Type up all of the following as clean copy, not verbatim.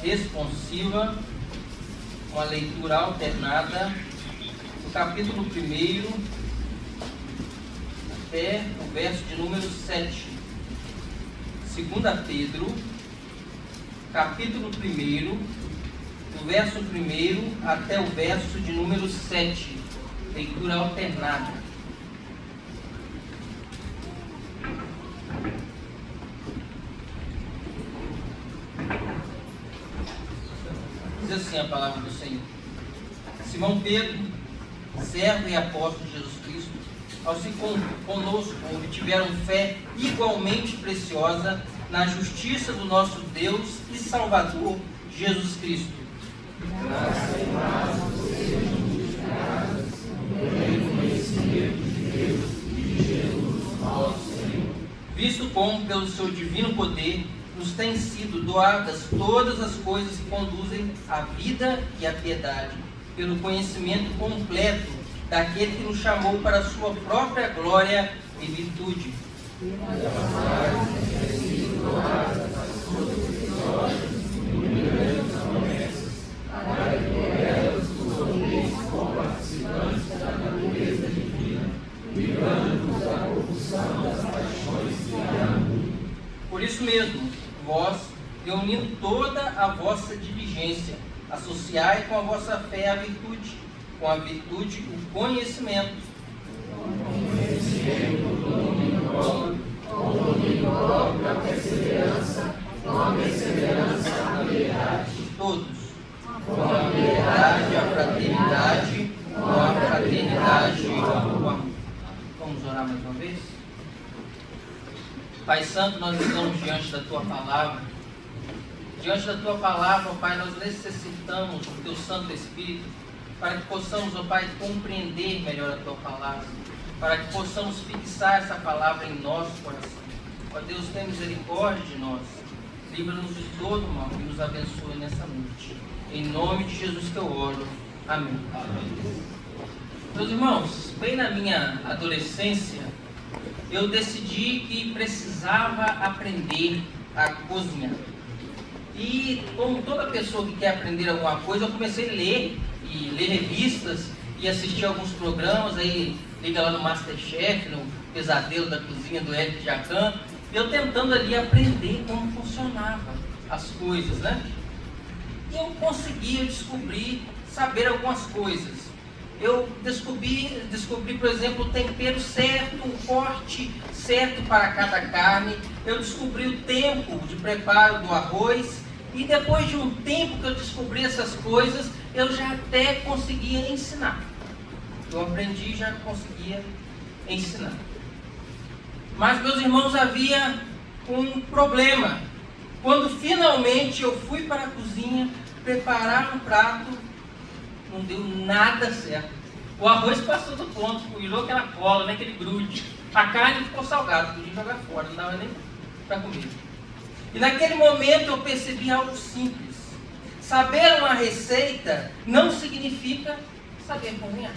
responsiva, uma leitura alternada, do capítulo 1 até o verso de número 7. 2 Pedro, capítulo 1, do verso 1 até o verso de número 7. Leitura alternada. Diz assim a palavra do Senhor: Simão Pedro, servo e apóstolo de Jesus Cristo, aos que conosco obtiveram fé igualmente preciosa na justiça do nosso Deus e Salvador Jesus Cristo. Graça e paz sejam multiplicadas no pleno conhecimento de Deus e de Jesus nosso Senhor. Visto como, pelo seu divino poder, nos têm sido doadas todas as coisas que conduzem à vida e à piedade, pelo conhecimento completo daquele que nos chamou para a sua própria glória e virtude. Por isso mesmo, vós, reunindo toda a vossa diligência, associai com a vossa fé a virtude, com a virtude o conhecimento, Com o domínio próprio, a perseverança, com a perseverança, a piedade. todos, com a piedade, a fraternidade, com a fraternidade, o amor. Vamos orar mais uma vez? Pai Santo, nós estamos diante da Tua Palavra. Diante da Tua Palavra, ó Pai, nós necessitamos do Teu Santo Espírito para que possamos, ó Pai, compreender melhor a Tua Palavra, para que possamos fixar essa Palavra em nosso coração. Ó Deus, tenha misericórdia de nós, livra-nos de todo mal e nos abençoe nessa noite. Em nome de Jesus que eu oro. Amém. Amém. Meus irmãos, bem na minha adolescência, eu decidi que precisava aprender a cozinhar. E como toda pessoa que quer aprender alguma coisa, eu comecei a ler revistas e assistir alguns programas, aí liga lá no Masterchef, no Pesadelo da Cozinha do Eric Jacan, eu tentando ali aprender como funcionava as coisas, né? E eu conseguia descobrir, saber algumas coisas. Eu descobri, por exemplo, o tempero certo, o corte certo para cada carne. Eu descobri o tempo de preparo do arroz. E depois de um tempo que eu descobri essas coisas, eu já até conseguia ensinar. Eu aprendi e já conseguia ensinar. Mas, meus irmãos, havia um problema. Quando finalmente eu fui para a cozinha preparar um prato, não deu nada certo. O arroz passou do ponto, virou aquela cola, né, aquele grude. A carne ficou salgada, podia jogar fora, não dava nem para comer. E naquele momento eu percebi algo simples. Saber uma receita não significa saber cozinhar.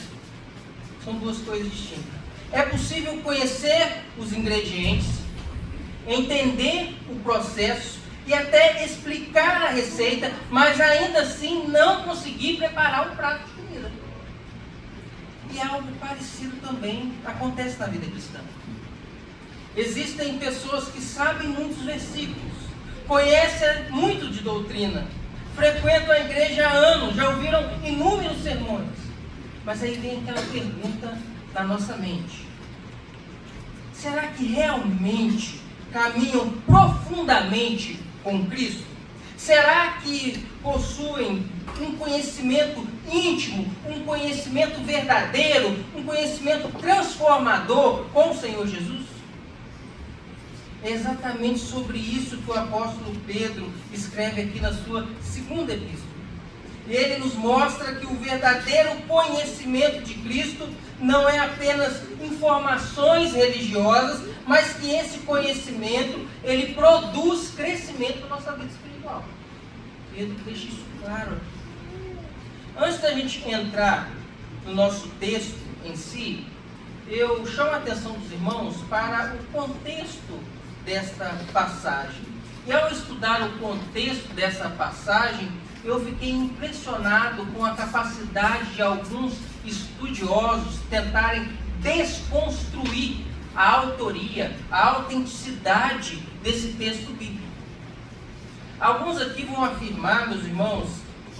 São duas coisas distintas. É possível conhecer os ingredientes, entender o processo e até explicar a receita, mas ainda assim não conseguir preparar um prato de comida. E algo parecido também acontece na vida cristã. Existem pessoas que sabem muitos versículos, conhecem muito de doutrina, frequentam a igreja há anos, já ouviram inúmeros sermões, mas aí vem aquela pergunta na nossa mente: será que realmente caminham profundamente com Cristo? Será que possuem um conhecimento íntimo, um conhecimento verdadeiro, um conhecimento transformador com o Senhor Jesus? É exatamente sobre isso que o apóstolo Pedro escreve aqui na sua segunda epístola. Ele nos mostra que o verdadeiro conhecimento de Cristo não é apenas informações religiosas, mas que esse conhecimento, ele produz crescimento na nossa vida espiritual. Pedro deixa isso claro aqui. Antes da gente entrar no nosso texto em si, eu chamo a atenção dos irmãos para o contexto desta passagem. E ao estudar o contexto dessa passagem, eu fiquei impressionado com a capacidade de alguns estudiosos tentarem desconstruir a autoria, a autenticidade desse texto bíblico. Alguns aqui vão afirmar, meus irmãos,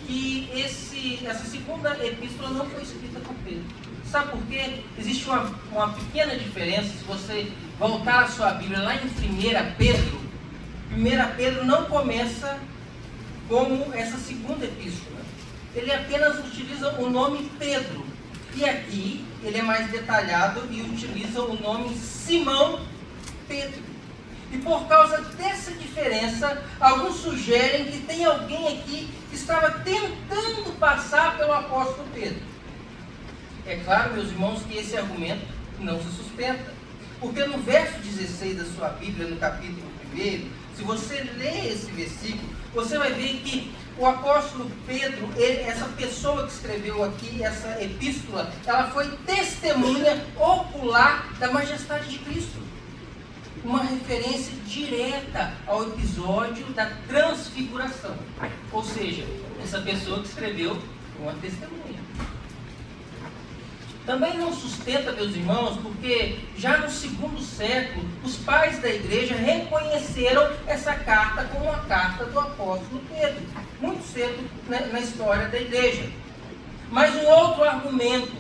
que essa segunda epístola não foi escrita por Pedro. Sabe por quê? Existe uma pequena diferença. Se você voltar a sua Bíblia lá em 1 Pedro, 1 Pedro não começa como essa segunda epístola. Ele apenas utiliza o nome Pedro. E aqui ele é mais detalhado e utiliza o nome Simão Pedro. E por causa dessa diferença, alguns sugerem que tem alguém aqui que estava tentando passar pelo apóstolo Pedro. É claro, meus irmãos, que esse argumento não se sustenta. Porque no verso 16 da sua Bíblia, no capítulo 1, se você ler esse versículo, você vai ver que o apóstolo Pedro, essa pessoa que escreveu aqui essa epístola, ela foi testemunha ocular da majestade de Cristo. Uma referência direta ao episódio da transfiguração. Ou seja, essa pessoa que escreveu uma testemunha. Também não sustenta, meus irmãos, porque já no segundo século, os pais da igreja reconheceram essa carta como uma carta do apóstolo Pedro, muito cedo na história da igreja. Mas um outro argumento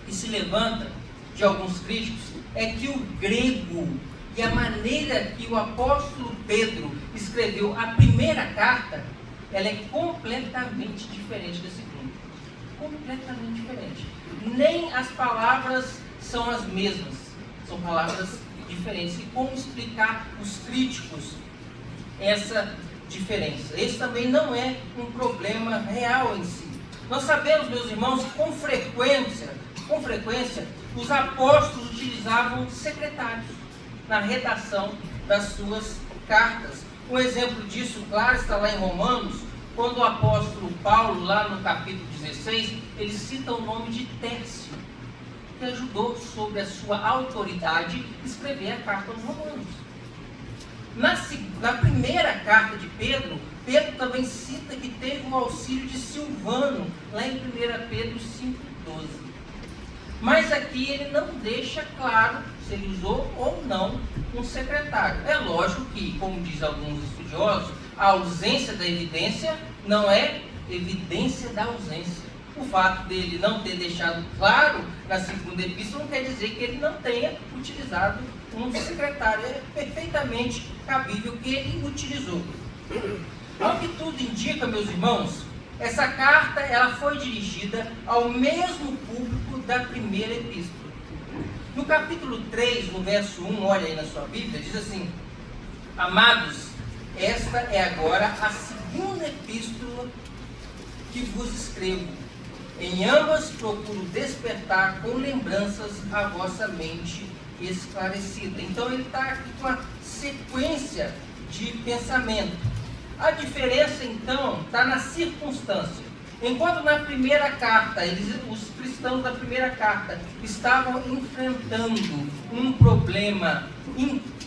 que se levanta de alguns críticos é que o grego e a maneira que o apóstolo Pedro escreveu a primeira carta, ela é completamente diferente da segunda. Completamente diferente. Nem as palavras são as mesmas, são palavras diferentes. E como explicar os críticos essa diferença? Esse também não é um problema real em si. Nós sabemos, meus irmãos, que com frequência, os apóstolos utilizavam secretários na redação das suas cartas. Um exemplo disso, claro, está lá em Romanos, quando o apóstolo Paulo, lá no capítulo 16, ele cita o nome de Tércio, que ajudou sobre a sua autoridade escrever a carta aos Romanos. Na primeira carta de Pedro, Pedro também cita que teve o auxílio de Silvano, lá em 1 Pedro 5,12. Mas aqui ele não deixa claro se ele usou ou não um secretário. É lógico que, como diz alguns estudiosos, a ausência da evidência não é evidência da ausência. O fato dele não ter deixado claro na segunda epístola não quer dizer que ele não tenha utilizado um secretário. É perfeitamente cabível que ele utilizou. Ao que tudo indica, meus irmãos, essa carta ela foi dirigida ao mesmo público da primeira epístola. No capítulo 3, no verso 1, olha aí na sua Bíblia, diz assim: Amados, esta é agora a segunda epístola que vos escrevo. Em ambas procuro despertar com lembranças a vossa mente esclarecida. Então ele está aqui com uma sequência de pensamento. A diferença então está na circunstância. Enquanto na primeira carta, os cristãos da primeira carta estavam enfrentando um problema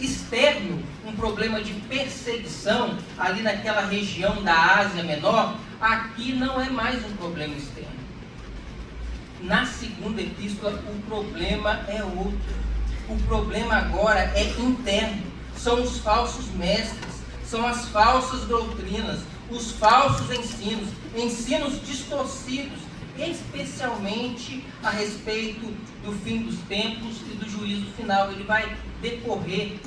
externo, um problema de perseguição, ali naquela região da Ásia Menor, aqui não é mais um problema externo. Na segunda epístola, o problema é outro. O problema agora é interno. São os falsos mestres, são as falsas doutrinas, os falsos ensinos distorcidos, especialmente a respeito do fim dos tempos e do juízo final. Ele vai decorrer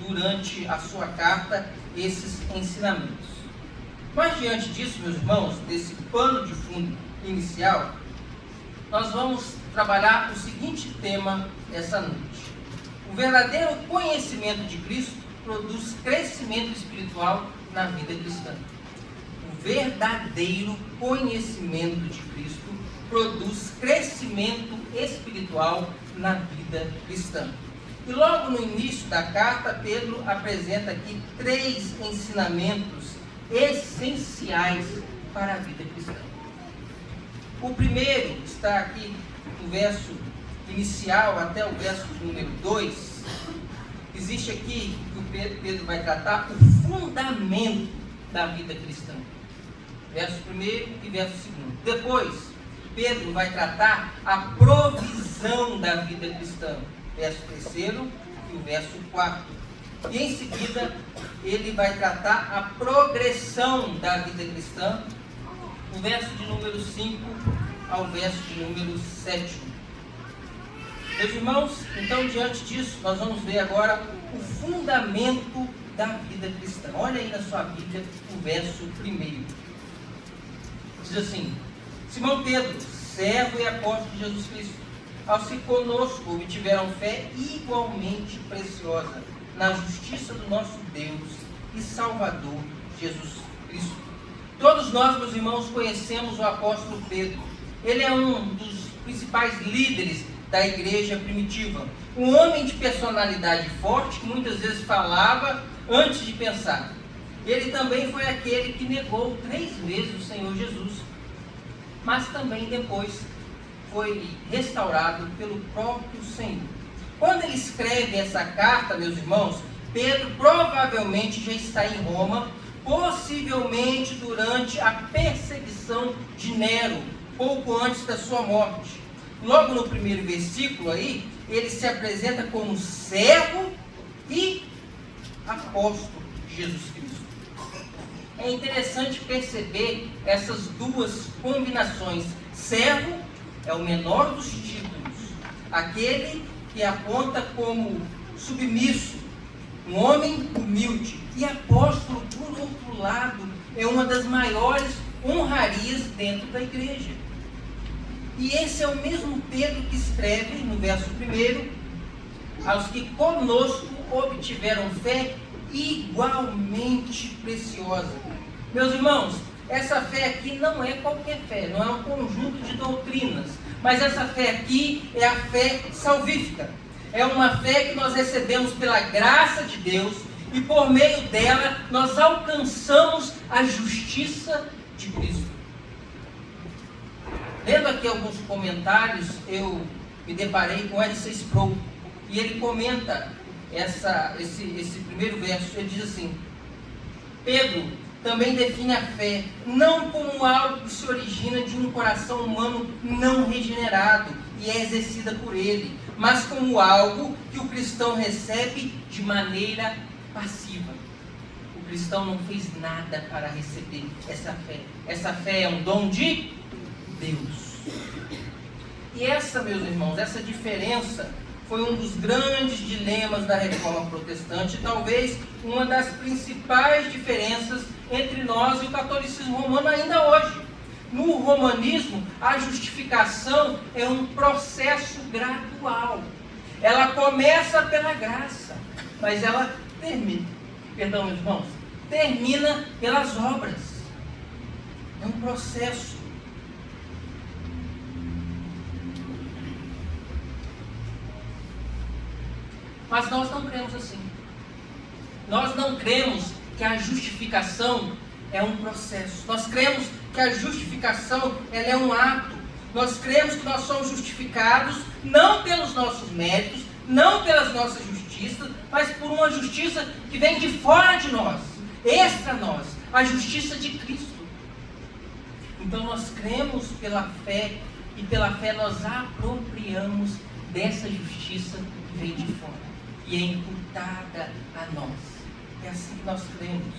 durante a sua carta esses ensinamentos. Mas diante disso, meus irmãos, desse pano de fundo inicial, nós vamos trabalhar o seguinte tema essa noite. O verdadeiro conhecimento de Cristo produz crescimento espiritual na vida cristã. O verdadeiro conhecimento de Cristo produz crescimento espiritual na vida cristã. E logo no início da carta, Pedro apresenta aqui 3 ensinamentos essenciais para a vida cristã. O primeiro está aqui no verso inicial até o verso número 2. Existe aqui, que o Pedro vai tratar, o fundamento da vida cristã. Verso 1 e verso 2. Depois, Pedro vai tratar a provisão da vida cristã. Verso 3 e o verso 4. E em seguida, ele vai tratar a progressão da vida cristã, do verso de número 5 ao verso de número 7. Meus irmãos, então diante disso, nós vamos ver agora o fundamento da vida cristã. Olha aí na sua Bíblia o verso 1. Diz assim: Simão Pedro, servo e apóstolo de Jesus Cristo, aos que conosco obtiveram fé igualmente preciosa na justiça do nosso Deus e Salvador Jesus Cristo. Todos nós, meus irmãos, conhecemos o apóstolo Pedro. Ele é um dos principais líderes da igreja primitiva. Um homem de personalidade forte, que muitas vezes falava antes de pensar. Ele também foi aquele que negou 3 vezes o Senhor Jesus, mas também depois foi restaurado pelo próprio Senhor. Quando ele escreve essa carta, meus irmãos, Pedro provavelmente já está em Roma, possivelmente durante a perseguição de Nero, pouco antes da sua morte. Logo no primeiro versículo aí, ele se apresenta como servo e apóstolo de Jesus Cristo. É interessante perceber essas duas combinações. Servo é o menor dos títulos, aquele que aponta como submisso, um homem humilde. E apóstolo, por outro lado, é uma das maiores honrarias dentro da igreja. E esse é o mesmo Pedro que escreve no verso 1, aos que conosco obtiveram fé igualmente preciosa. Meus irmãos, essa fé aqui não é qualquer fé, não é um conjunto de doutrinas, mas essa fé aqui é a fé salvífica. É uma fé que nós recebemos pela graça de Deus e por meio dela nós alcançamos a justiça de Cristo. Lendo aqui alguns comentários, eu me deparei com Edson Sproul e ele comenta esse primeiro verso. Ele diz assim: Pedro também define a fé não como algo que se origina de um coração humano não regenerado e é exercida por ele, mas como algo que o cristão recebe de maneira passiva. O cristão não fez nada para receber essa fé. Essa fé é um dom de Deus. E essa, meus irmãos, essa diferença foi um dos grandes dilemas da Reforma Protestante, talvez uma das principais diferenças entre nós e o catolicismo romano ainda hoje. No romanismo, a justificação é um processo gradual. Ela começa pela graça, mas ela termina pelas obras. É um processo. Mas nós não cremos assim. Nós não cremos que a justificação é um processo. Nós cremos que a justificação ela é um ato. Nós cremos que nós somos justificados não pelos nossos méritos, não pelas nossas justiças, mas por uma justiça que vem de fora de nós, extra nós, a justiça de Cristo. Então nós cremos pela fé e pela fé nós apropriamos dessa justiça que vem de fora e é imputada a nós. É assim que nós cremos.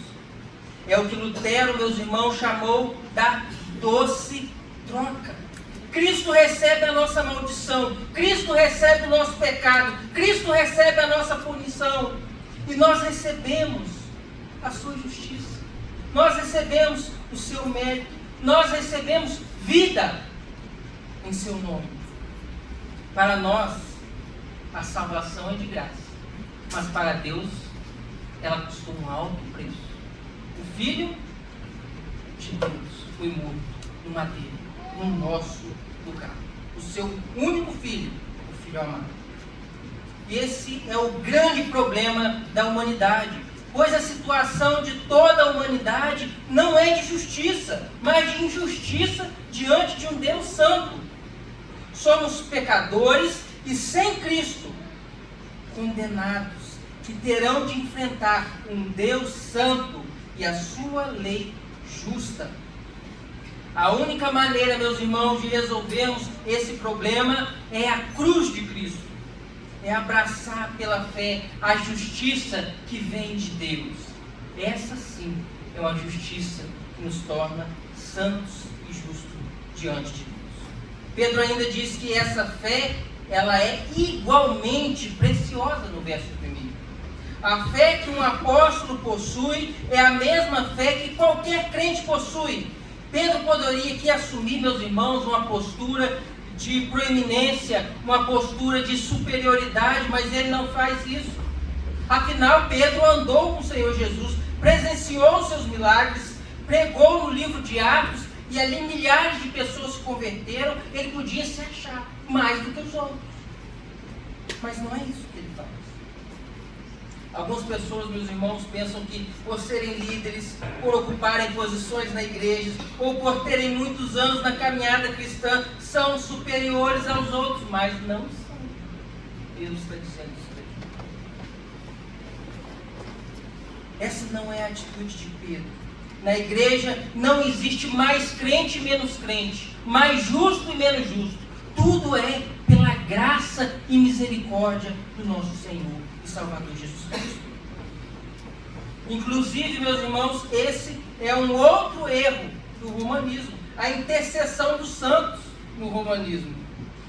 É o que Lutero, meus irmãos, chamou da doce troca. Cristo recebe a nossa maldição, Cristo recebe o nosso pecado, Cristo recebe a nossa punição, e nós recebemos a sua justiça, nós recebemos o seu mérito, nós recebemos vida em seu nome. Para nós, a salvação é de graça, mas para Deus, ela custou um alto preço. O Filho de Deus foi morto no madeiro, no nosso lugar. O seu único filho, o Filho amado. E esse é o grande problema da humanidade, pois a situação de toda a humanidade não é de justiça, mas de injustiça diante de um Deus santo. Somos pecadores e sem Cristo, condenados, que terão de enfrentar um Deus santo e a sua lei justa. A única maneira, meus irmãos, de resolvermos esse problema é a cruz de Cristo. É abraçar pela fé a justiça que vem de Deus. Essa sim é uma justiça que nos torna santos e justos diante de Deus. Pedro ainda diz que essa fé, ela é igualmente preciosa no verso 1. A fé que um apóstolo possui é a mesma fé que qualquer crente possui. Pedro poderia aqui assumir, meus irmãos, uma postura de proeminência, uma postura de superioridade, mas ele não faz isso. Afinal, Pedro andou com o Senhor Jesus, presenciou os seus milagres, pregou no livro de Atos, e ali milhares de pessoas se converteram. Ele podia se achar mais do que os outros. Mas não é isso que ele faz. Algumas pessoas, meus irmãos, pensam que por serem líderes, por ocuparem posições na igreja, ou por terem muitos anos na caminhada cristã, são superiores aos outros, mas não são. Deus está dizendo isso aqui. Essa não é a atitude de Pedro. Na igreja não existe mais crente e menos crente, mais justo e menos justo. Tudo é pela graça e misericórdia do nosso Senhor e Salvador Jesus Cristo. Inclusive, meus irmãos, esse é um outro erro do romanismo, a intercessão dos santos no romanismo.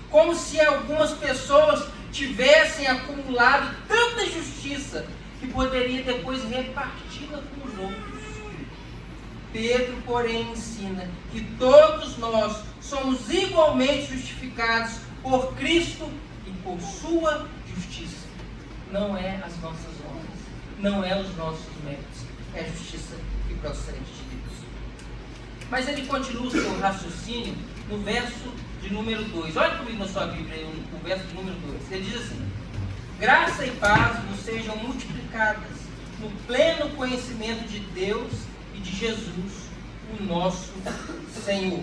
Como se algumas pessoas tivessem acumulado tanta justiça que poderia depois reparti-la com os outros. Pedro, porém, ensina que todos nós somos igualmente justificados por Cristo e por sua justiça. Não é as nossas obras, não é os nossos méritos, é a justiça que procede de Deus. Mas ele continua o seu raciocínio no verso de número 2. Olha comigo na sua Bíblia, o verso de número 2. Ele diz assim: graça e paz vos sejam multiplicadas no pleno conhecimento de Deus e de Jesus, o nosso Senhor.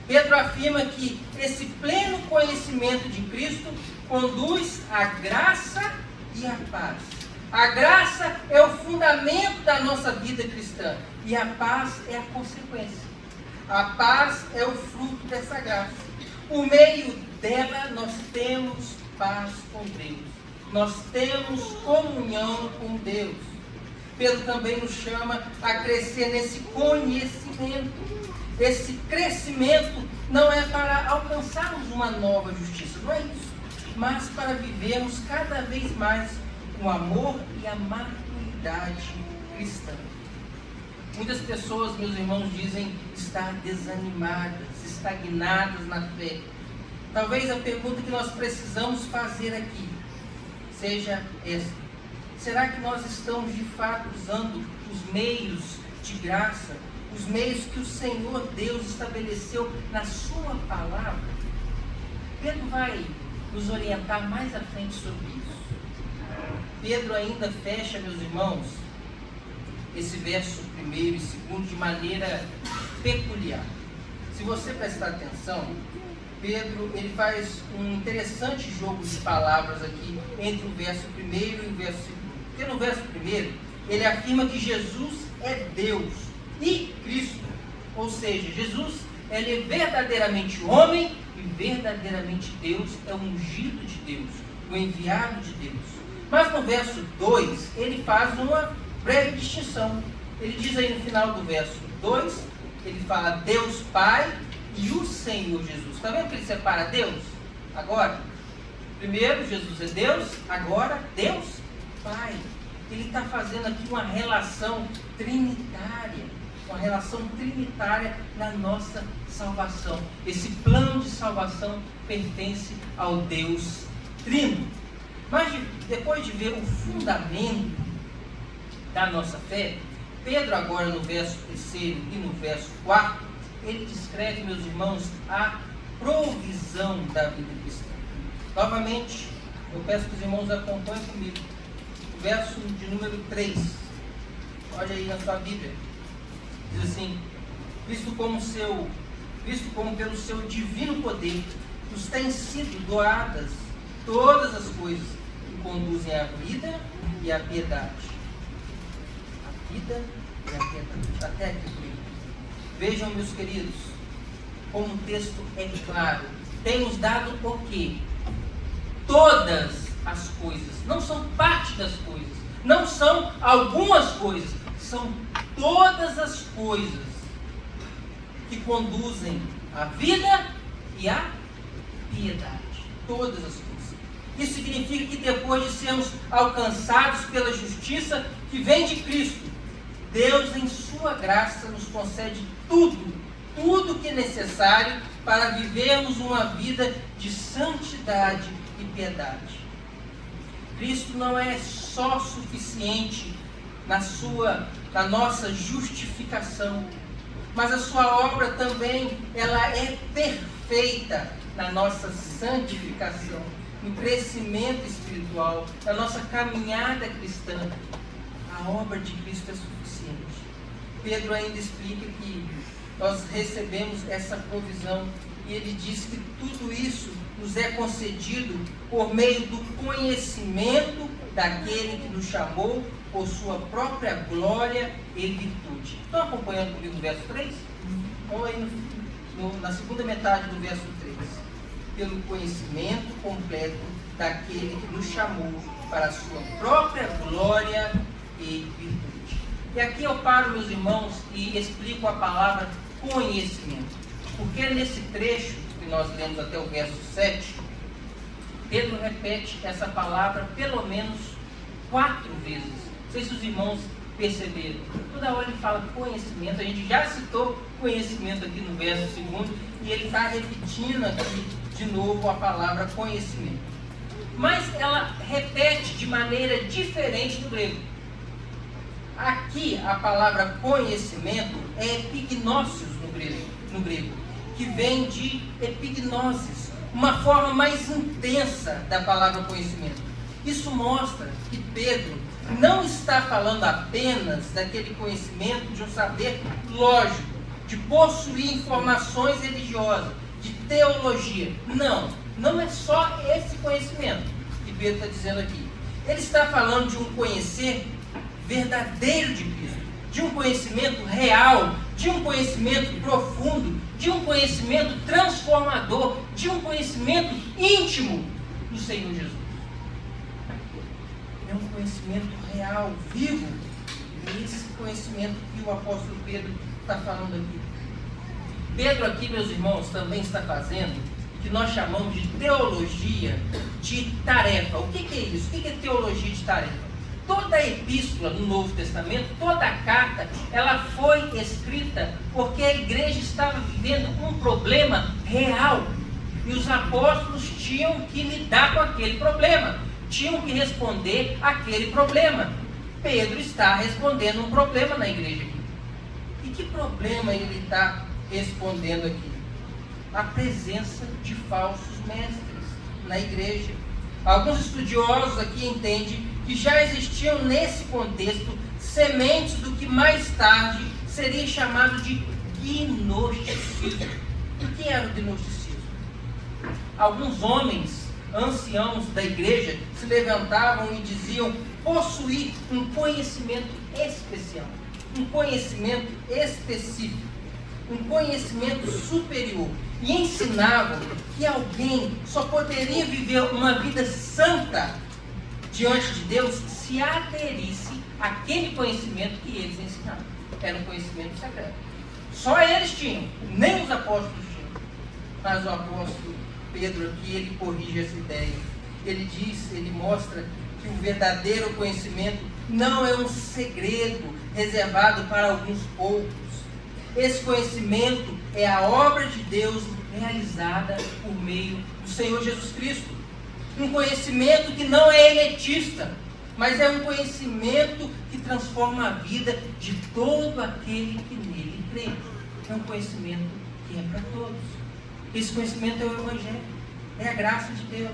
Pedro afirma que esse pleno conhecimento de Cristo conduz à graça e à paz. A graça é o fundamento da nossa vida cristã e a paz é a consequência. A paz é o fruto dessa graça. Por meio dela nós temos paz com Deus. Nós temos comunhão com Deus. Pedro também nos chama a crescer nesse conhecimento. Esse crescimento não é para alcançarmos uma nova justiça, não é isso, mas para vivermos cada vez mais o amor e a maturidade cristã. Muitas pessoas, meus irmãos, dizem estar desanimadas, estagnadas na fé. Talvez a pergunta que nós precisamos fazer aqui seja essa: será que nós estamos de fato usando os meios de graça, os meios que o Senhor Deus estabeleceu na sua palavra? Pedro vai nos orientar mais à frente sobre isso. Pedro ainda fecha, meus irmãos, esse verso 1 e 2 de maneira peculiar. Se você prestar atenção, Pedro ele faz um interessante jogo de palavras aqui entre o verso 1 e o verso 2. Porque no verso 1 ele afirma que Jesus é Deus e Cristo. Ou seja, Jesus ele é verdadeiramente homem e verdadeiramente Deus, é o ungido de Deus, o enviado de Deus. Mas no verso 2 ele faz uma breve distinção. Ele diz aí no final do verso 2, ele fala Deus Pai e o Senhor Jesus. Está vendo que ele separa Deus? Agora, primeiro Jesus é Deus, agora Deus Pai. Ele está fazendo aqui uma relação trinitária, na nossa salvação. Esse plano de salvação pertence ao Deus Trino. Mas depois de ver o fundamento da nossa fé, Pedro agora no verso 3 e no verso 4, ele descreve, meus irmãos, a provisão da vida cristã. Novamente, eu peço que os irmãos acompanhem comigo. O verso de número 3. Olha aí na sua Bíblia. Diz assim: visto como pelo seu divino poder nos têm sido doadas todas as coisas que conduzem à vida e a piedade. A vida e a piedade. Até aqui comigo. Vejam, meus queridos, como o texto é claro. Tem nos dado o quê? Todas as coisas. Não são parte das coisas. Não são algumas coisas. São todas as coisas que conduzem à vida e à piedade. Todas as coisas. Isso significa que depois de sermos alcançados pela justiça que vem de Cristo, Deus, em sua graça, nos concede tudo que é necessário para vivermos uma vida de santidade e piedade. Cristo não é só suficiente na nossa justificação, mas a sua obra também, ela é perfeita na nossa santificação, no crescimento espiritual, na nossa caminhada cristã. A obra de Cristo é suficiente. Pedro ainda explica que nós recebemos essa provisão e ele diz que tudo isso nos é concedido por meio do conhecimento daquele que nos chamou por sua própria glória e virtude. Estão acompanhando comigo o verso 3? Vamos aí na segunda metade do verso 3. Pelo conhecimento completo daquele que nos chamou para a sua própria glória e virtude. E aqui eu paro, meus irmãos, e explico a palavra conhecimento. Porque nesse trecho que nós lemos até o verso 7, Pedro repete essa palavra pelo menos 4 vezes. Não sei se os irmãos perceberam. Toda hora ele fala conhecimento. A gente já citou conhecimento aqui no verso 2 e ele está repetindo aqui de novo a palavra conhecimento. Mas ela repete de maneira diferente do grego. Aqui a palavra conhecimento é epignosis no grego, que vem de epignosis, uma forma mais intensa da palavra conhecimento. Isso mostra que Pedro não está falando apenas daquele conhecimento de um saber lógico, de possuir informações religiosas, de teologia. Não é só esse conhecimento que Pedro está dizendo aqui. Ele está falando de um conhecer verdadeiro de Cristo, de um conhecimento real, de um conhecimento profundo, de um conhecimento transformador, de um conhecimento íntimo do Senhor Jesus. É um conhecimento real, vivo. É esse conhecimento que o apóstolo Pedro está falando aqui. Pedro aqui, meus irmãos, também está fazendo o que nós chamamos de teologia de tarefa. O que é isso? O que é teologia de tarefa? Toda a epístola no Novo Testamento, toda a carta, ela foi escrita porque a igreja estava vivendo um problema real. E os apóstolos tinham que lidar com aquele problema. Tinham que responder aquele problema. Pedro está respondendo um problema na igreja aqui. E que problema ele está respondendo aqui? A presença de falsos mestres na igreja. Alguns estudiosos aqui entendem que já existiam nesse contexto sementes do que mais tarde seria chamado de gnosticismo. O que era o gnosticismo? Alguns homens anciãos da igreja se levantavam e diziam possuir um conhecimento especial, um conhecimento específico, um conhecimento superior, e ensinavam que alguém só poderia viver uma vida santa diante de Deus se aderisse àquele conhecimento que eles ensinavam. Era um conhecimento secreto. Só eles tinham, nem os apóstolos tinham. Mas o apóstolo Pedro aqui, ele corrige essa ideia. Ele mostra que o verdadeiro conhecimento não é um segredo reservado para alguns poucos. Esse conhecimento é a obra de Deus realizada por meio do Senhor Jesus Cristo. Um conhecimento que não é elitista, mas é um conhecimento que transforma a vida de todo aquele que nele crê. É um conhecimento que é para todos. Esse conhecimento é o Evangelho, é a graça de Deus.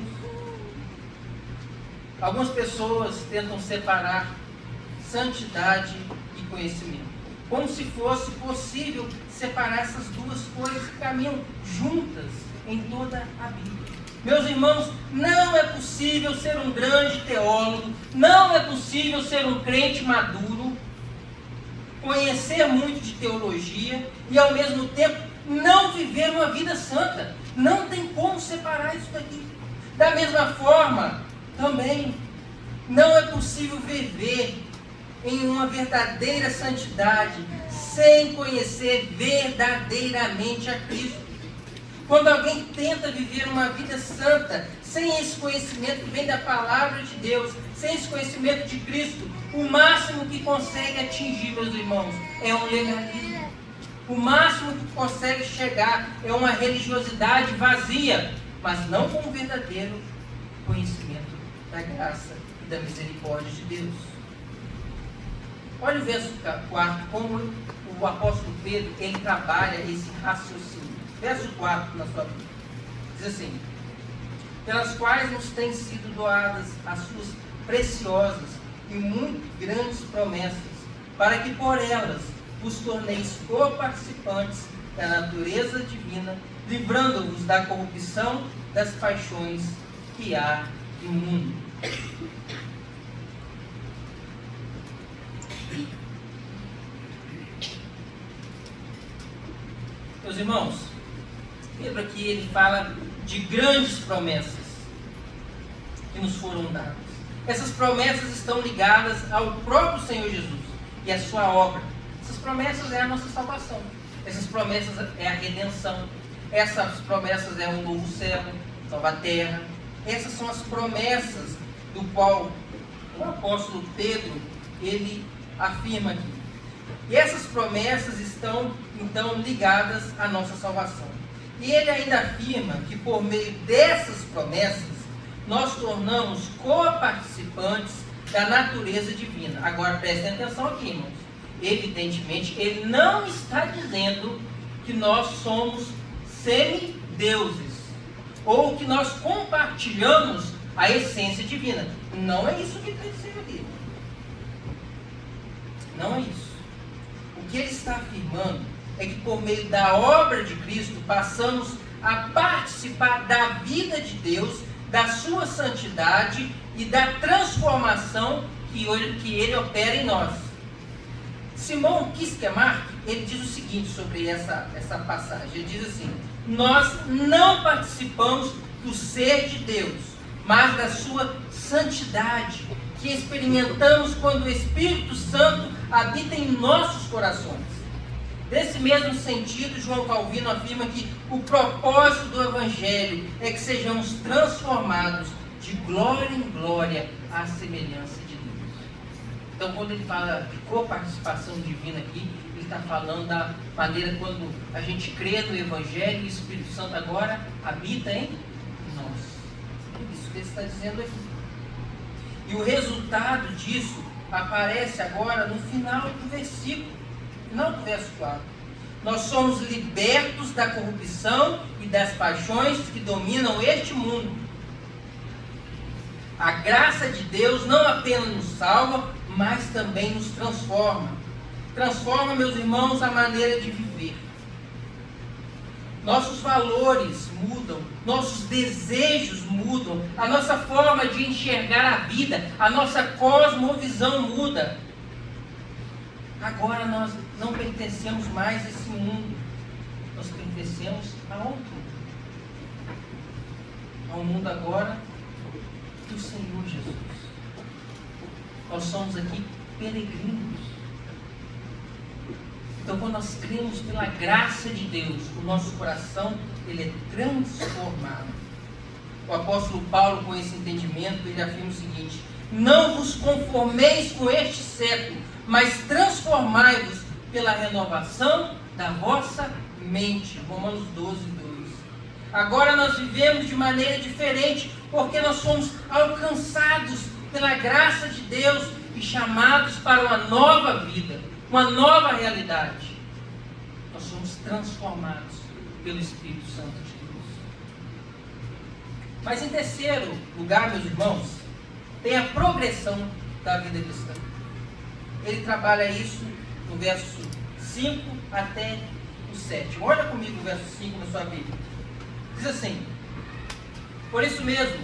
Algumas pessoas tentam separar santidade e conhecimento, como se fosse possível separar essas duas coisas que caminham juntas em toda a Bíblia. Meus irmãos, não é possível ser um grande teólogo, não é possível ser um crente maduro, conhecer muito de teologia e ao mesmo tempo não viver uma vida santa. Não tem como separar isso daqui. Da mesma forma, também não é possível viver em uma verdadeira santidade sem conhecer verdadeiramente a Cristo. Quando alguém tenta viver uma vida santa, sem esse conhecimento que vem da palavra de Deus, sem esse conhecimento de Cristo, o máximo que consegue atingir, meus irmãos, é um legalismo. O máximo que consegue chegar é uma religiosidade vazia, mas não com o verdadeiro conhecimento da graça e da misericórdia de Deus. Olha o verso 4, como o apóstolo Pedro, ele trabalha esse raciocínio. Verso 4 na sua Bíblia. Diz assim: pelas quais nos têm sido doadas as suas preciosas e muito grandes promessas, para que por elas vos torneis co-participantes da natureza divina, livrando-vos da corrupção das paixões que há no mundo. Meus irmãos, Pedro aqui ele fala de grandes promessas que nos foram dadas. Essas promessas estão ligadas ao próprio Senhor Jesus e à sua obra. Essas promessas é a nossa salvação. Essas promessas é a redenção. Essas promessas é um novo céu, nova terra. Essas são as promessas do qual o apóstolo Pedro ele afirma aqui. E essas promessas estão então ligadas à nossa salvação. E ele ainda afirma que por meio dessas promessas nós tornamos co-participantes da natureza divina. Agora prestem atenção aqui, irmãos. Evidentemente, ele não está dizendo que nós somos semideuses ou que nós compartilhamos a essência divina. Não é isso que está dizendo aqui. Não é isso. O que ele está afirmando é que por meio da obra de Cristo passamos a participar da vida de Deus, da sua santidade e da transformação que ele opera em nós. Simon Kierkegaard, ele diz o seguinte sobre essa passagem. Ele diz assim: nós não participamos do ser de Deus, mas da sua santidade, que experimentamos quando o Espírito Santo habita em nossos corações. Nesse mesmo sentido, João Calvino afirma que o propósito do Evangelho é que sejamos transformados de glória em glória à semelhança de Deus. Então, quando ele fala de coparticipação divina aqui, ele está falando da maneira quando a gente crê no Evangelho e o Espírito Santo agora habita em nós. É isso que ele está dizendo aqui. E o resultado disso aparece agora no final do versículo. Final do verso 4. Nós somos libertos da corrupção e das paixões que dominam este mundo. A graça de Deus não apenas nos salva, mas também nos transforma. Transforma, meus irmãos, a maneira de viver. Nossos valores mudam, nossos desejos mudam, a nossa forma de enxergar a vida, a nossa cosmovisão muda. Agora nós não pertencemos mais a esse mundo, nós pertencemos a outro mundo. Ao mundo agora do Senhor Jesus. Nós somos aqui peregrinos. Então, quando nós cremos pela graça de Deus, o nosso coração ele é transformado. O apóstolo Paulo, com esse entendimento, ele afirma o seguinte: não vos conformeis com este século, mas transformai-vos pela renovação da vossa mente. Romanos 12, 2. Agora nós vivemos de maneira diferente, porque nós somos alcançados pela graça de Deus e chamados para uma nova vida, uma nova realidade. Nós somos transformados pelo Espírito Santo de Deus. Mas em terceiro lugar, meus irmãos, tem a progressão da vida cristã. Ele trabalha isso no verso 5 até o 7. Olha comigo o verso 5 na sua Bíblia. Diz assim: Por isso mesmo,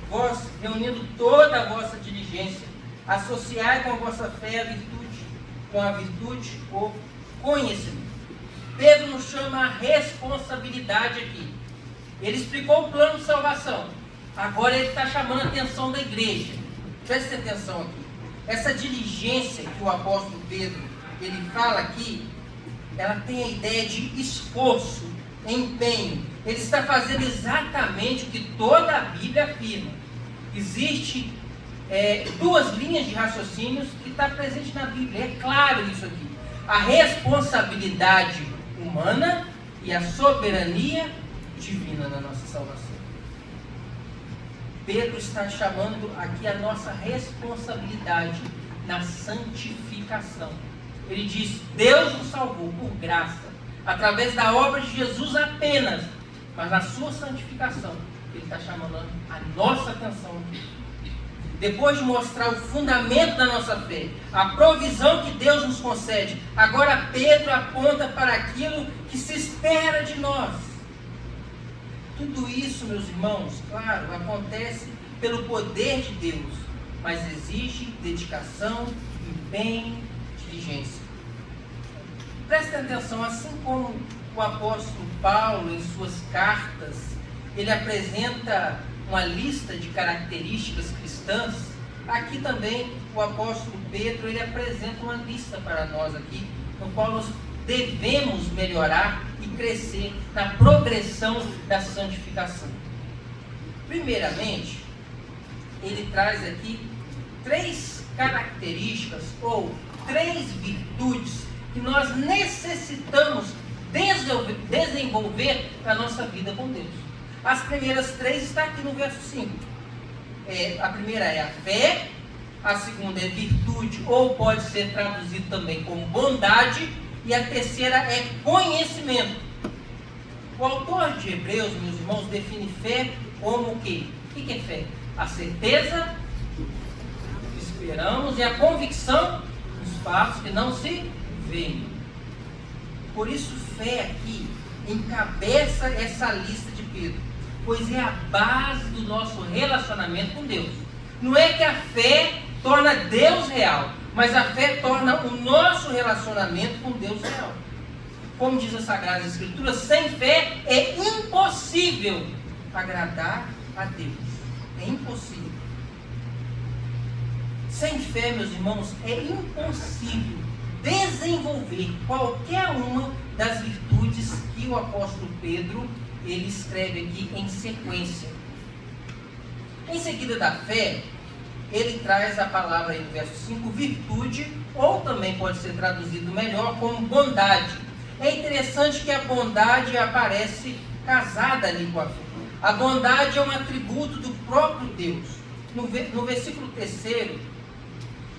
vós, reunindo toda a vossa diligência, associai com a vossa fé a virtude, com a virtude o conhecimento. Pedro nos chama a responsabilidade aqui. Ele explicou o plano de salvação. Agora ele está chamando a atenção da igreja. Preste atenção aqui. Essa diligência que o apóstolo Pedro ele fala aqui, ela tem a ideia de esforço, empenho. Ele está fazendo exatamente o que toda a Bíblia afirma. Existe duas linhas de raciocínios que está presente na Bíblia. É claro isso aqui. A responsabilidade humana e a soberania divina na nossa salvação. Pedro está chamando aqui a nossa responsabilidade na santificação. Ele diz: Deus nos salvou por graça, através da obra de Jesus apenas, mas na sua santificação, ele está chamando a nossa atenção aqui. Depois de mostrar o fundamento da nossa fé, a provisão que Deus nos concede, agora Pedro aponta para aquilo que se espera de nós. Tudo isso, meus irmãos, claro, acontece pelo poder de Deus, mas exige dedicação, empenho, diligência. Prestem atenção, assim como o apóstolo Paulo, em suas cartas, ele apresenta uma lista de características cristãs, aqui também o apóstolo Pedro, ele apresenta uma lista para nós aqui, no qual nós devemos melhorar e crescer na progressão da santificação. Primeiramente, ele traz aqui 3 características ou 3 virtudes que nós necessitamos desenvolver na nossa vida com Deus. As primeiras 3 estão aqui no verso 5. A primeira é a fé, a segunda é virtude, ou pode ser traduzido também como bondade, e a terceira é conhecimento. O autor de Hebreus, meus irmãos, define fé como o quê? O que é fé? A certeza que esperamos e a convicção dos fatos que não se veem. Por isso, fé aqui encabeça essa lista de Pedro, pois é a base do nosso relacionamento com Deus. Não é que a fé torna Deus real, mas a fé torna o nosso relacionamento com Deus real. Como diz a Sagrada Escritura, sem fé é impossível agradar a Deus. É impossível. Sem fé, meus irmãos, é impossível desenvolver qualquer uma das virtudes que o apóstolo Pedro ele escreve aqui em sequência. Em seguida da fé, ele traz a palavra aí no verso 5, virtude, ou também pode ser traduzido melhor como bondade. É interessante que a bondade aparece casada ali com a fé. A bondade é um atributo do próprio Deus. No versículo 3,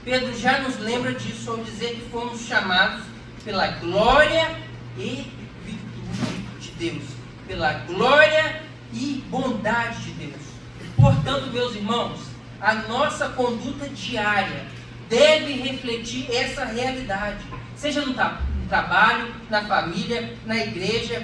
Pedro já nos lembra disso ao dizer que fomos chamados pela glória e virtude de Deus. Pela glória e bondade de Deus. Portanto, meus irmãos, a nossa conduta diária deve refletir essa realidade. Seja no trabalho, na família, na igreja,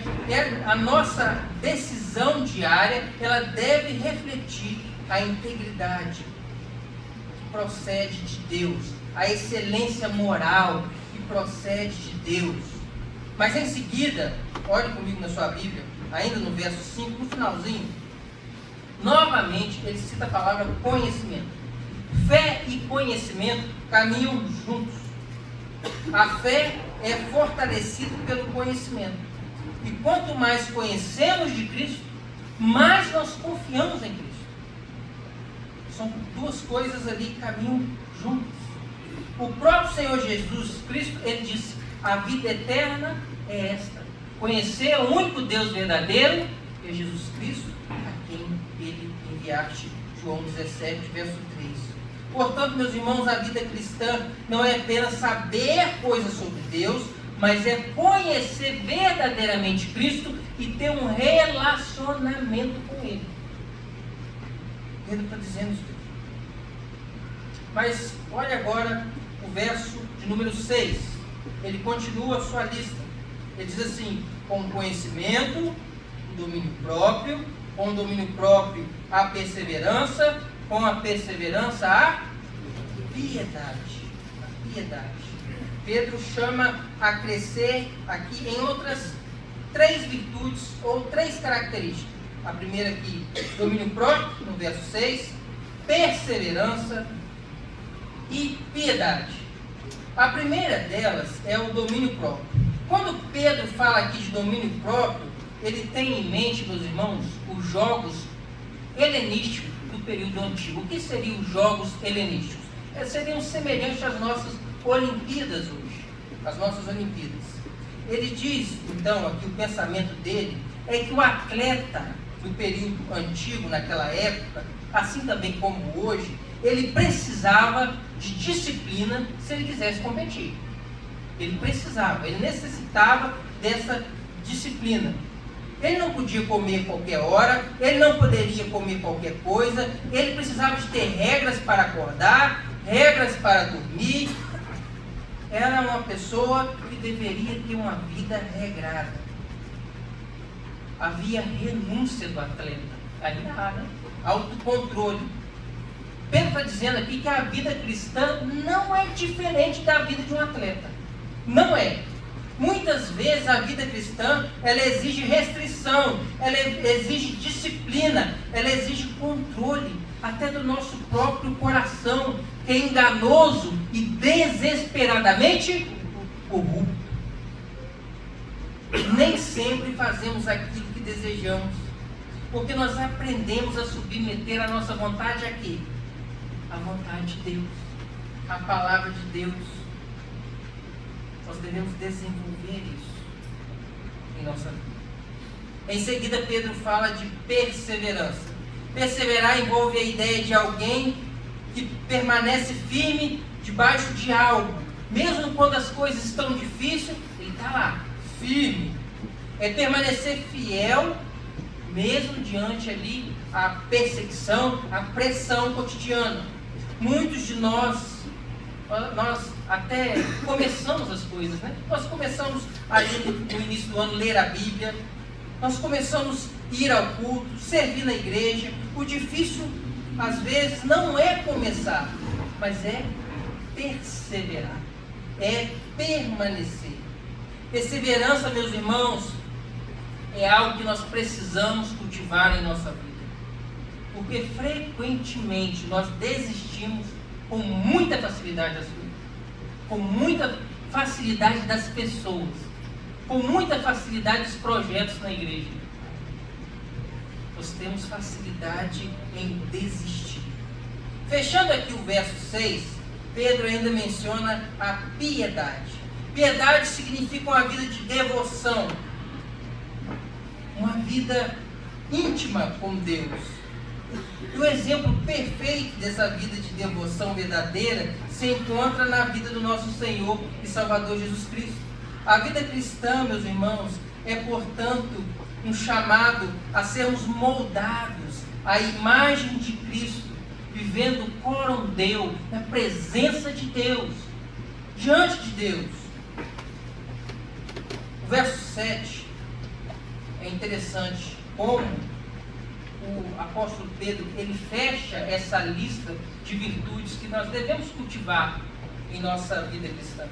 a nossa decisão diária, ela deve refletir a integridade que procede de Deus, a excelência moral que procede de Deus. Mas em seguida, olhe comigo na sua Bíblia, ainda no verso 5, no finalzinho, novamente ele cita a palavra conhecimento. Fé e conhecimento caminham juntos. A fé é fortalecida pelo conhecimento. E quanto mais conhecemos de Cristo, mais nós confiamos em Cristo. São duas coisas ali que caminham juntas. O próprio Senhor Jesus Cristo, ele disse: a vida eterna é esta, conhecer o único Deus verdadeiro, que é Jesus Cristo, a quem ele enviaste. João 17, verso 3. Portanto, meus irmãos, a vida cristã não é apenas saber coisas sobre Deus, mas é conhecer verdadeiramente Cristo e ter um relacionamento com Ele. Pedro está dizendo isso. Mas olha agora o verso de número 6. Ele continua a sua lista. Ele diz assim: com conhecimento, domínio próprio, com o domínio próprio a perseverança, com a perseverança a piedade. A piedade. Pedro chama a crescer aqui em outras 3 virtudes ou 3 características. A primeira aqui, domínio próprio, no verso 6, perseverança e piedade. A primeira delas é o domínio próprio. Quando Pedro fala aqui de domínio próprio, ele tem em mente, meus irmãos, os jogos helenísticos do período antigo. O que seriam os jogos helenísticos? Seriam semelhantes às nossas Olimpíadas hoje, as nossas Olimpíadas. Ele diz, então, aqui o pensamento dele é que o atleta do período antigo, naquela época, assim também como hoje, ele precisava de disciplina se ele quisesse competir. Ele necessitava dessa disciplina. Ele não podia comer qualquer hora, ele não poderia comer qualquer coisa, ele precisava de ter regras para acordar, regras para dormir. Era uma pessoa que deveria ter uma vida regrada. Havia renúncia do atleta. Ainda há, né? Autocontrole. Pedro está dizendo aqui que a vida cristã não é diferente da vida de um atleta. Não é. Muitas vezes a vida cristã, ela exige restrição, ela exige disciplina, ela exige controle, até do nosso próprio coração, que é enganoso e desesperadamente corrupto. Nem sempre fazemos aquilo que desejamos, porque nós aprendemos a submeter a nossa vontade a quê? A vontade de Deus, a palavra de Deus. Nós devemos desenvolver isso em nossa vida. Em seguida, Pedro fala de perseverança. Perseverar envolve a ideia de alguém que permanece firme debaixo de algo. Mesmo quando as coisas estão difíceis, ele está lá, firme. É permanecer fiel, mesmo diante ali a perseguição, a pressão cotidiana. Muitos de nós até começamos as coisas, né? Nós começamos ali no início do ano ler a Bíblia, nós começamos a ir ao culto, servir na igreja. O difícil, às vezes, não é começar, mas é perseverar, é permanecer. Perseverança, meus irmãos, é algo que nós precisamos cultivar em nossa vida, porque frequentemente nós desistimos com muita facilidade das coisas, com muita facilidade das pessoas, com muita facilidade dos projetos na igreja. Nós temos facilidade em desistir. Fechando aqui o verso 6, Pedro ainda menciona a piedade. Piedade significa uma vida de devoção, uma vida íntima com Deus. E o exemplo perfeito dessa vida de devoção verdadeira se encontra na vida do nosso Senhor e Salvador Jesus Cristo. A vida cristã, meus irmãos, é, portanto, um chamado a sermos moldados à imagem de Cristo, vivendo coram Deo, na presença de Deus, diante de Deus. O verso 7 é interessante como o apóstolo Pedro, ele fecha essa lista de virtudes que nós devemos cultivar em nossa vida cristã.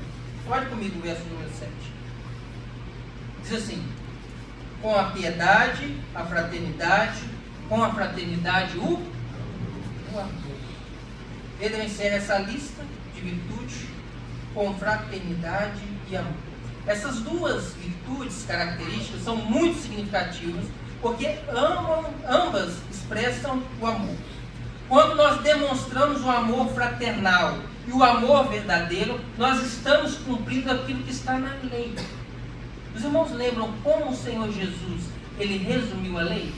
Olhe comigo o verso número 7. Diz assim: com a piedade, a fraternidade, com a fraternidade, o amor. Pedro encerra essa lista de virtudes com fraternidade e amor. Essas duas virtudes características são muito significativas, porque ambas expressam o amor. Quando nós demonstramos o amor fraternal e o amor verdadeiro, nós estamos cumprindo aquilo que está na lei. Os irmãos lembram como o Senhor Jesus, ele resumiu a lei?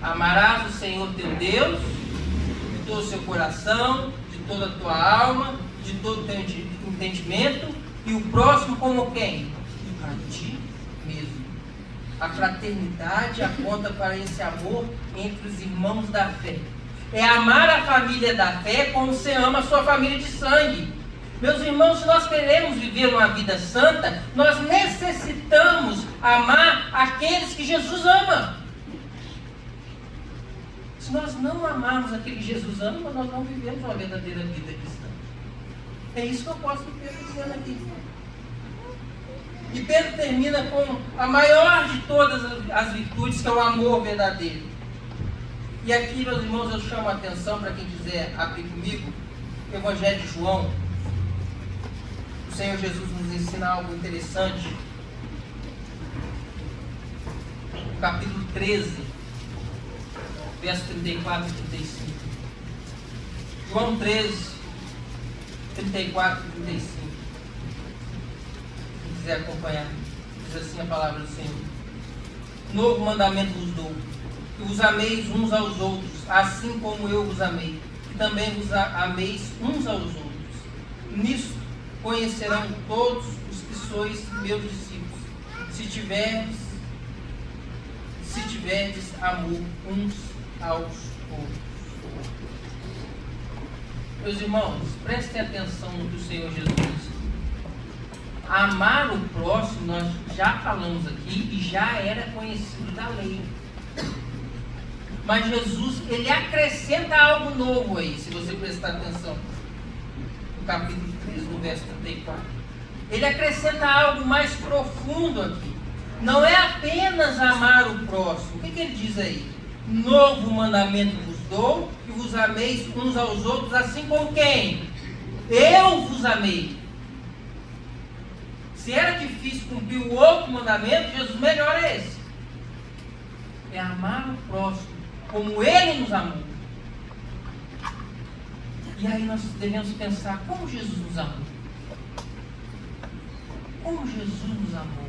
Amarás o Senhor teu Deus de todo o seu coração, de toda a tua alma, de todo o teu entendimento, e o próximo como quem? A ti mesmo. A fraternidade aponta para esse amor entre os irmãos da fé. É amar a família da fé como você ama a sua família de sangue. Meus irmãos, se nós queremos viver uma vida santa, nós necessitamos amar aqueles que Jesus ama. não amarmos aquele que Jesus ama, nós não vivemos uma verdadeira vida cristã. É isso que o apóstolo Pedro está dizendo aqui. E Pedro termina com a maior de todas as virtudes, que é o amor verdadeiro. E aqui, meus irmãos, eu chamo a atenção para quem quiser abrir comigo, o Evangelho de João. O Senhor Jesus nos ensina algo interessante. No capítulo 13, verso 34 e 35. João 13, 34 e 35. Quem quiser acompanhar, diz assim a palavra do Senhor: novo mandamento vos dou, que vos ameis uns aos outros, assim como eu vos amei, que também vos ameis uns aos outros. Nisso conhecerão todos os que sois meus discípulos, se tiverdes amor uns aos outros. Meus irmãos, prestem atenção no que o Senhor Jesus diz. Amar o próximo, nós já falamos aqui e já era conhecido da lei. Mas Jesus, ele acrescenta algo novo aí, se você prestar atenção. No capítulo 3, no verso 34. Ele acrescenta algo mais profundo aqui. Não é apenas amar o próximo. O que ele diz aí? Novo mandamento vos dou, que vos ameis uns aos outros, assim como quem? Eu vos amei. Se era difícil cumprir o outro mandamento, Jesus melhor é esse. É amar o próximo como Ele nos amou. E aí nós devemos pensar, como Jesus nos amou? Como Jesus nos amou?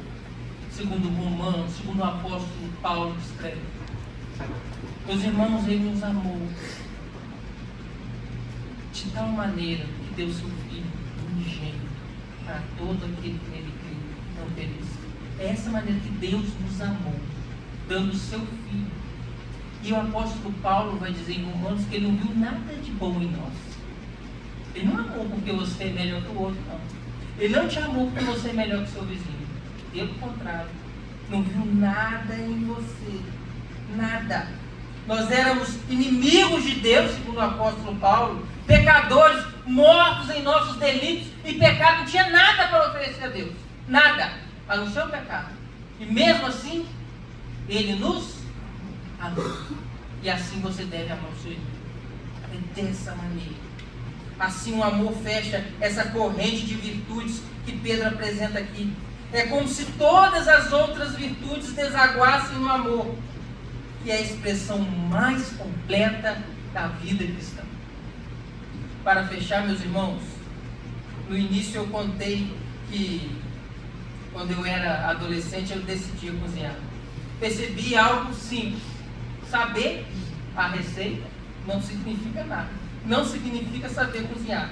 Segundo Romanos, segundo o apóstolo Paulo escreve. Meus irmãos, Ele nos amou de tal maneira que deu seu Filho unigênito para todo aquele que nele crê, não pereça. É essa maneira que Deus nos amou, dando o seu Filho. E o apóstolo Paulo vai dizer em Romanos que ele não viu nada de bom em nós. Ele não amou porque você é melhor que o outro, não. Ele não te amou porque você é melhor que o seu vizinho. Pelo contrário, não viu nada em você. Nada. Nós éramos inimigos de Deus, segundo o apóstolo Paulo, pecadores, mortos em nossos delitos, e pecado não tinha nada para oferecer a Deus. Nada, a não ser o pecado. E mesmo assim, Ele nos amou. E assim você deve amar o seu irmão. É dessa maneira. Assim o amor fecha essa corrente de virtudes que Pedro apresenta aqui. É como se todas as outras virtudes desaguassem no amor, que é a expressão mais completa da vida cristã. Para fechar, meus irmãos, no início eu contei que quando eu era adolescente eu decidia cozinhar. Percebi algo simples. Saber a receita não significa nada. Não significa saber cozinhar.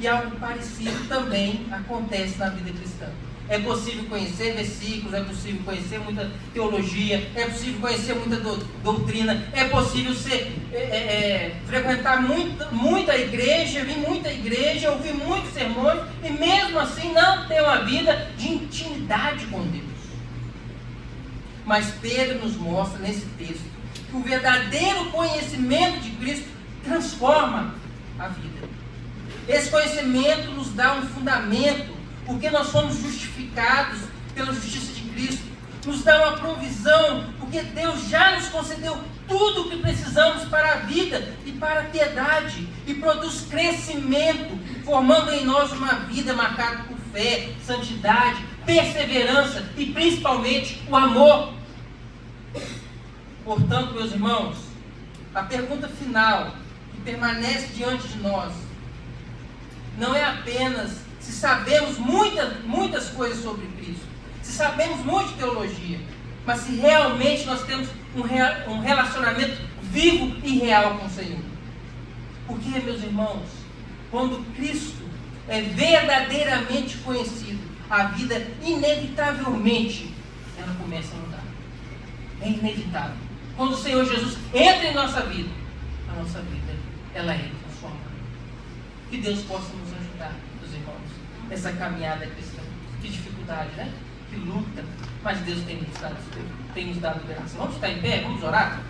E algo parecido também acontece na vida cristã. É possível conhecer versículos, é possível conhecer muita teologia, é possível conhecer muita doutrina, é possível frequentar muita igreja, vir muita igreja, ouvir muitos sermões, e mesmo assim não ter uma vida de intimidade com Deus. Mas Pedro nos mostra nesse texto que o verdadeiro conhecimento de Cristo transforma a vida. Esse conhecimento nos dá um fundamento, porque nós somos justificados pela justiça de Cristo. Nos dá uma provisão, porque Deus já nos concedeu tudo o que precisamos para a vida e para a piedade. E produz crescimento, formando em nós uma vida marcada por fé, santidade, perseverança e principalmente o amor. Portanto, meus irmãos, a pergunta final que permanece diante de nós não é apenas se sabemos muitas coisas sobre Cristo, se sabemos muito de teologia, mas se realmente nós temos um relacionamento vivo e real com o Senhor. Porque, meus irmãos, quando Cristo é verdadeiramente conhecido, a vida inevitavelmente ela começa a mudar. É inevitável. Quando o Senhor Jesus entra em nossa vida, a nossa vida ela é transformada. Que Deus possa nos ajudar, meus irmãos, nessa caminhada cristã. Que dificuldade, né? Que luta, mas Deus tem nos dado graça. Vamos ficar em pé? Vamos orar?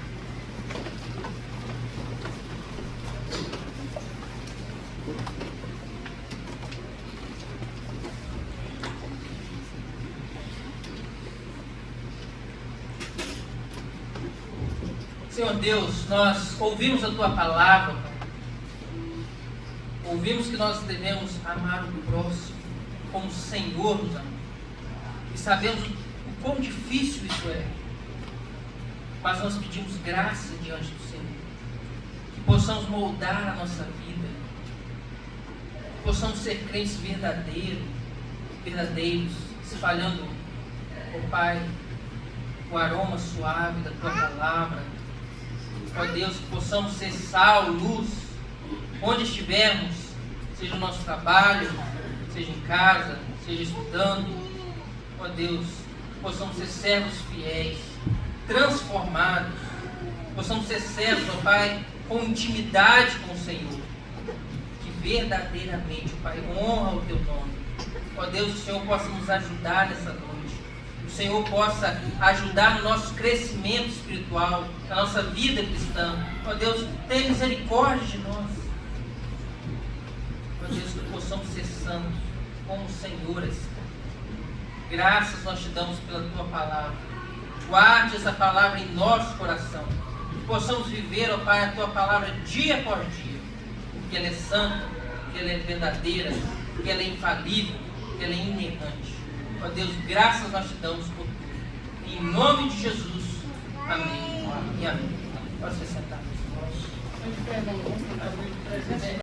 Senhor Deus, nós ouvimos a Tua palavra, Pai. Ouvimos que nós devemos amar o próximo como o Senhor nos ama. E sabemos o quão difícil isso é. Mas nós pedimos graça diante do Senhor. Que possamos moldar a nossa vida. Que possamos ser crentes verdadeiros, espalhando, ó Pai, o aroma suave da Tua palavra. Ó Deus, que possamos ser sal, luz, onde estivermos, seja no nosso trabalho, seja em casa, seja estudando. Ó Deus, que possamos ser servos fiéis, transformados, possamos ser servos, ó Pai, com intimidade com o Senhor, que verdadeiramente, ó Pai, honra o Teu nome. Ó Deus, que o Senhor possa nos ajudar nessa noite. O Senhor possa ajudar no nosso crescimento espiritual, na nossa vida cristã. Ó Deus, tenha misericórdia de nós. Ó Deus, que possamos ser santos, como o Senhor é santo. Graças nós te damos pela Tua palavra. Guarde essa palavra em nosso coração. Que possamos viver, ó Pai, a Tua palavra dia após dia. Porque ela é santa, porque ela é verdadeira, porque ela é infalível, porque ela é inerrante. Ó Deus, graças nós te damos por tudo. Em nome de Jesus. Amém. E amém. Pode ser sentado.